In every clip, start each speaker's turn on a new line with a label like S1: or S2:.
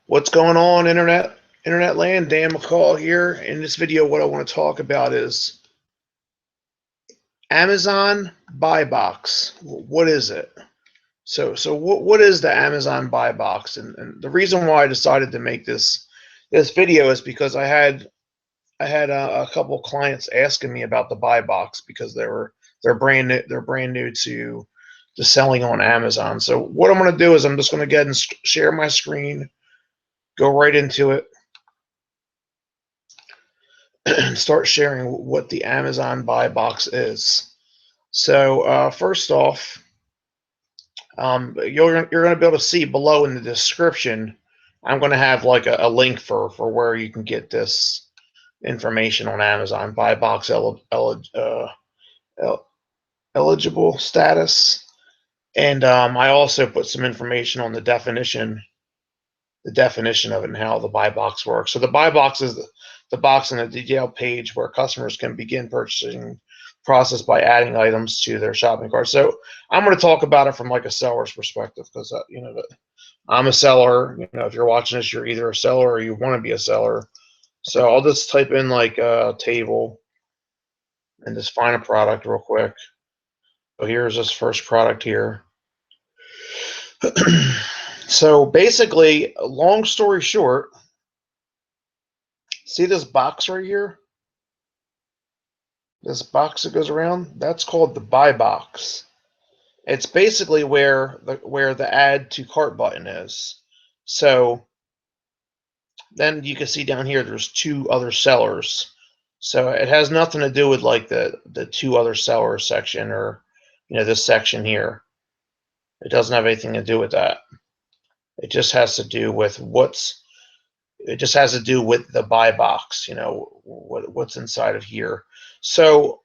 S1: What's going on, internet land? Dan McCall here. In this video, what I want to talk about is Amazon Buy Box. What is it? So what is the Amazon Buy Box? And the reason why I decided to make this video is because I had a couple clients asking me about the Buy Box because they're brand new to selling on Amazon. So what I'm going to do is I'm just going to get and share my screen, go right into it, start sharing what the Amazon Buy Box is. So first off, you're going to be able to see below in the description. I'm going to have like a link for where you can get this information on Amazon Buy Box eligible status, and I also put some information on the definition of it and how the buy box works. So the buy box is the box on the detail page where customers can begin purchasing process by adding items to their shopping cart. So I'm going to talk about it from like a seller's perspective because I'm a seller. If you're watching this, you're either a seller or you want to be a seller. So I'll just type in like a table and just find a product real quick. So here's this first product here. So basically, long story short, see this box right here? This box that goes around? That's called the buy box. It's basically where the add to cart button is. So then you can see down here there's two other sellers. So it has nothing to do with like the two other sellers section or this section here. It doesn't have anything to do with that. It just has to do with the buy box, what's inside of here. So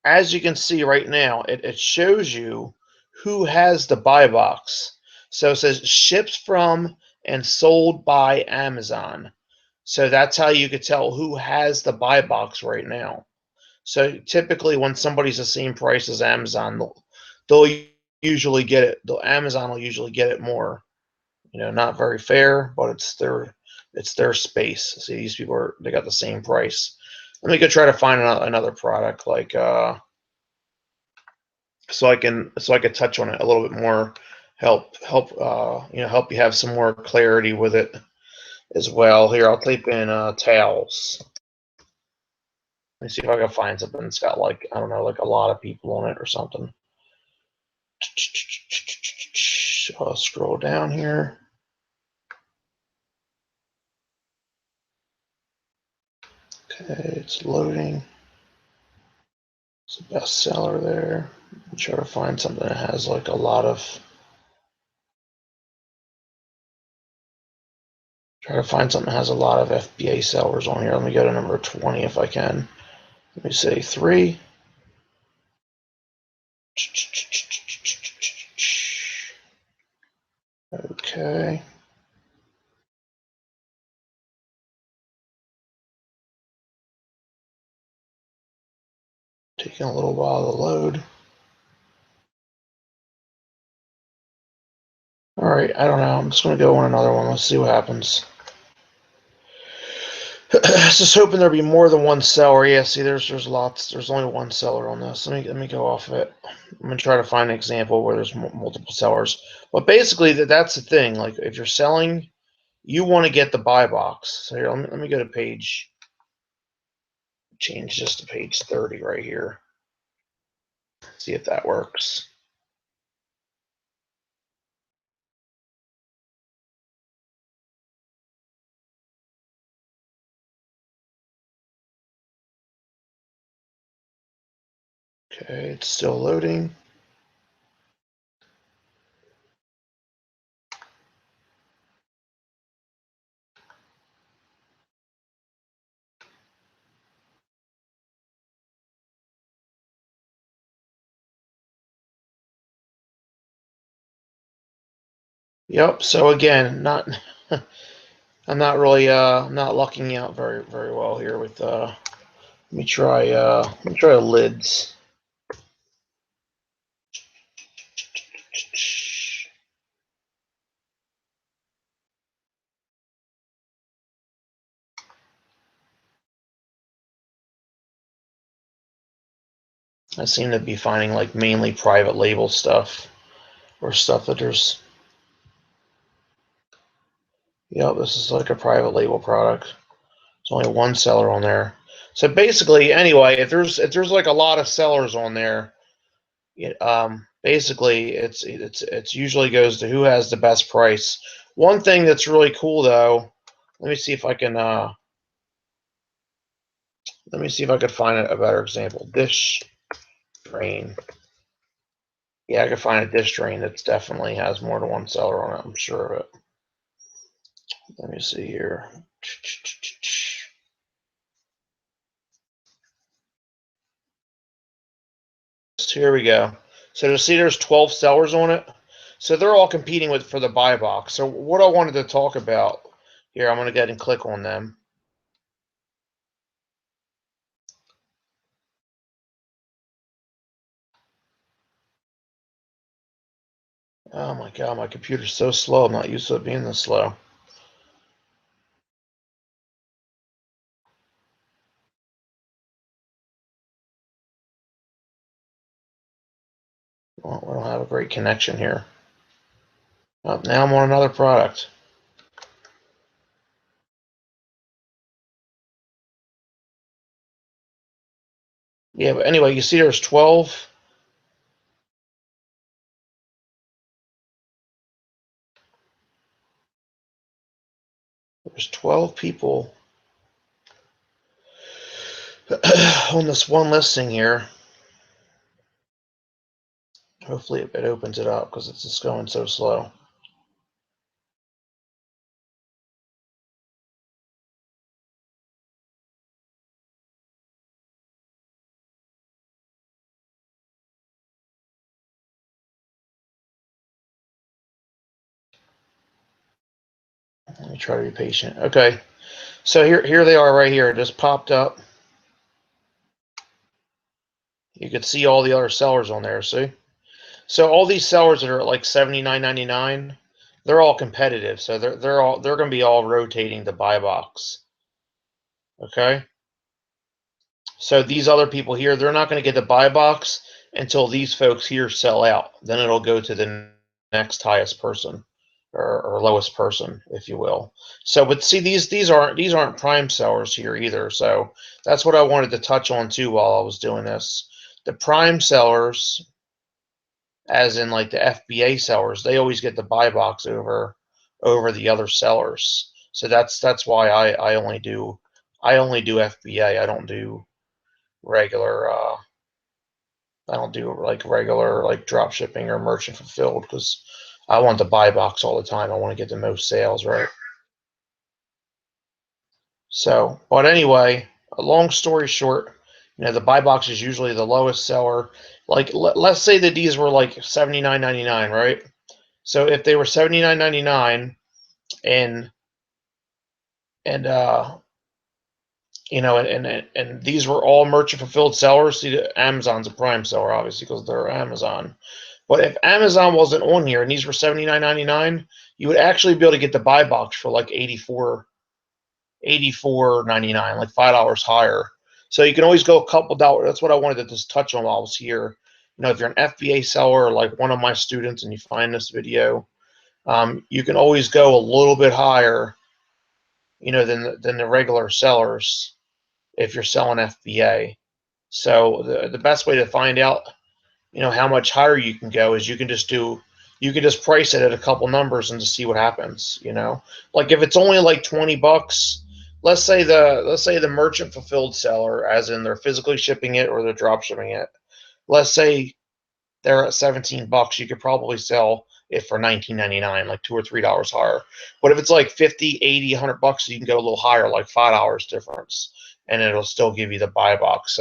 S1: as you can see right now, it shows you who has the buy box. So it says ships from and sold by Amazon. So that's how you could tell who has the buy box right now. So typically when somebody's the same price as Amazon, they'll usually get it. Amazon will usually get it more. Not very fair, but it's their space. See, these people they got the same price. Let me go try to find another product like so I can touch on it a little bit more, help you have some more clarity with it as well. Here, I'll type in towels. Let me see if I can find something that's got like, I don't know, like a lot of people on it or something. I'll scroll down here. Okay, it's loading. It's a bestseller there. I'm trying to find something that has like a lot of. Try to find something that has a lot of FBA sellers on here. Let me go to number 20 if I can. Let me say 3. Okay. Taking a little while to load. All right, I don't know. I'm just going to go on another one. Let's see what happens. Just hoping there'll be more than one seller. Yeah, see, there's lots. There's only one seller on this. Let me go off of it. I'm gonna try to find an example where there's multiple sellers. But basically, that's the thing. Like if you're selling, you want to get the buy box. So here, let me go to page. Change this to page 30 right here. See if that works. Okay, it's still loading. Yep. So again, I'm not really not lucking out very well here with let me try lids. I seem to be finding like mainly private label stuff or stuff that there's. Yeah, this is like a private label product. There's only one seller on there. So basically, anyway, if there's like a lot of sellers on there, basically it's usually goes to who has the best price. One thing that's really cool though, let me see if I can let me see if I could find a better example. Dish drain. Yeah, I could find a dish drain that definitely has more than one seller on it. I'm sure of it. Let me see here. So here we go. So to see there's 12 sellers on it. So they're all competing with for the buy box. So what I wanted to talk about here, I'm going to go ahead and click on them. Oh my God, my computer's so slow. I'm not used to it being this slow. Well, we don't have a great connection here. Oh, now I'm on another product. Yeah, but anyway, you see there's 12. There's 12 people on this one listing here. Hopefully it opens it up because it's just going so slow. Let me try to be patient. Okay, so here they are right here. It just popped up. You can see all the other sellers on there. See, so all these sellers that are at like $79.99, they're all competitive. So they're going to be all rotating the buy box. Okay, so these other people here, they're not going to get the buy box until these folks here sell out. Then it'll go to the next highest person. Or lowest person, if you will. So, but see, these aren't prime sellers here either. So that's what I wanted to touch on too while I was doing this. The prime sellers, as in like the FBA sellers, they always get the buy box over the other sellers. So that's why I only do FBA. I don't do regular. I don't do like regular like drop shipping or merchant fulfilled because I want the buy box all the time. I want to get the most sales, right? So, but anyway, a long story short, the buy box is usually the lowest seller. Like, let's say that these were like $79.99, right? So if they were $79.99 and and and these were all merchant fulfilled sellers, see, Amazon's a prime seller, obviously, because they're Amazon. But if Amazon wasn't on here and these were $79.99, you would actually be able to get the buy box for like 84.99, like $5 higher. So you can always go a couple dollars. That's what I wanted to just touch on while I was here. If you're an FBA seller or like one of my students and you find this video, you can always go a little bit higher, than the regular sellers if you're selling FBA. So the best way to find out, how much higher you can go is you can just price it at a couple numbers and just see what happens. Like if it's only like $20, let's say the merchant fulfilled seller, as in they're physically shipping it or they're drop shipping it, let's say they're at $17, you could probably sell it for $19.99, like $2 or $3 higher. But if it's like 50, 80, $100, you can go a little higher, like $5 difference, and it'll still give you the buy box.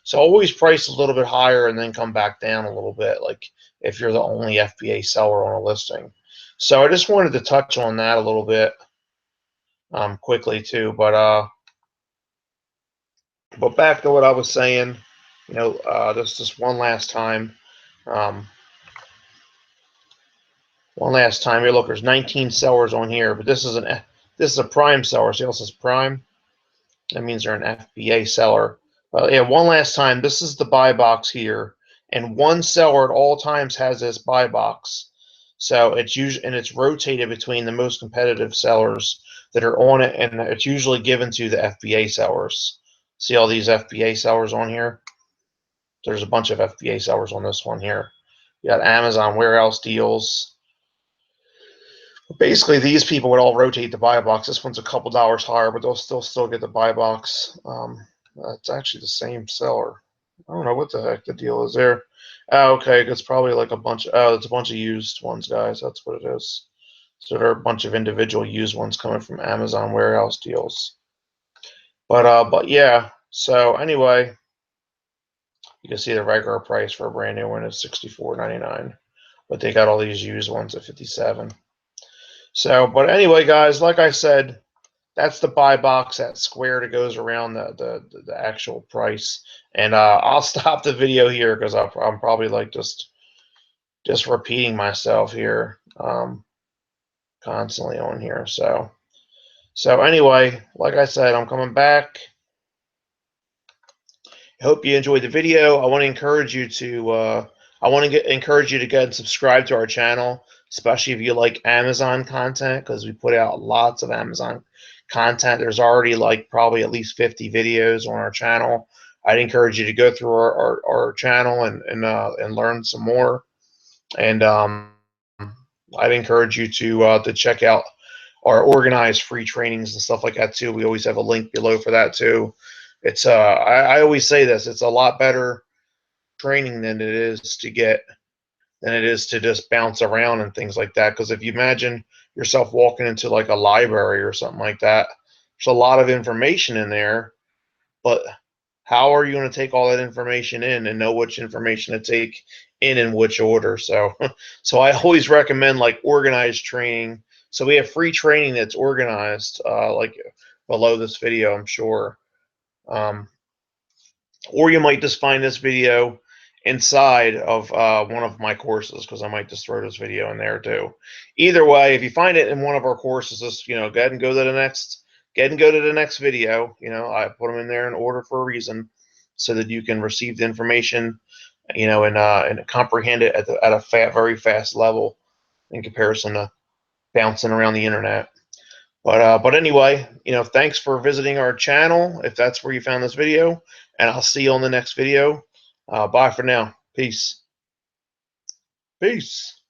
S1: So always price a little bit higher and then come back down a little bit, like if you're the only FBA seller on a listing. So I just wanted to touch on that a little bit quickly too. But back to what I was saying, just one last time. Um, One last time here. Look, there's 19 sellers on here, but this is a prime seller. See how it says prime? That means they're an FBA seller. Yeah, one last time. This is the buy box here, and one seller at all times has this buy box. So it's usually, and it's rotated between the most competitive sellers that are on it, and it's usually given to the FBA sellers. See all these FBA sellers on here? There's a bunch of FBA sellers on this one here. You got Amazon warehouse deals. Basically, these people would all rotate the buy box. This one's a couple dollars higher, but they'll still get the buy box. It's actually the same seller. I don't know what the heck the deal is there. Oh, okay, it's probably like a bunch. Oh, it's a bunch of used ones, guys. That's what it is. So there are a bunch of individual used ones coming from Amazon warehouse deals. But yeah. So anyway, you can see the regular price for a brand new one is $64.99, but they got all these used ones at $57. So, but anyway, guys, like I said, that's the buy box, that square that goes around the actual price. And I'll stop the video here because I'm probably like just repeating myself here constantly on here. So anyway, like I said, I'm coming back. I hope you enjoyed the video. I want to encourage you to encourage you to go and subscribe to our channel, especially if you like Amazon content, because we put out lots of Amazon content. There's already like probably at least 50 videos on our channel. I'd encourage you to go through our channel and learn some more. And I'd encourage you to check out our organized free trainings and stuff like that too. We always have a link below for that too. It's I always say this, it's a lot better training than it is to just bounce around and things like that. Because if you imagine yourself walking into like a library or something like that, there's a lot of information in there, but how are you going to take all that information in and know which information to take in which order? So so I always recommend like organized training. So we have free training that's organized like below this video, I'm sure. Or you might just find this video inside of one of my courses, because I might just throw this video in there too. Either way, if you find it in one of our courses, just go ahead and go to the next video. I put them in there in order for a reason, so that you can receive the information, and comprehend it at a very fast level in comparison to bouncing around the internet. But anyway, thanks for visiting our channel if that's where you found this video, and I'll see you on the next video. Bye for now. Peace. Peace.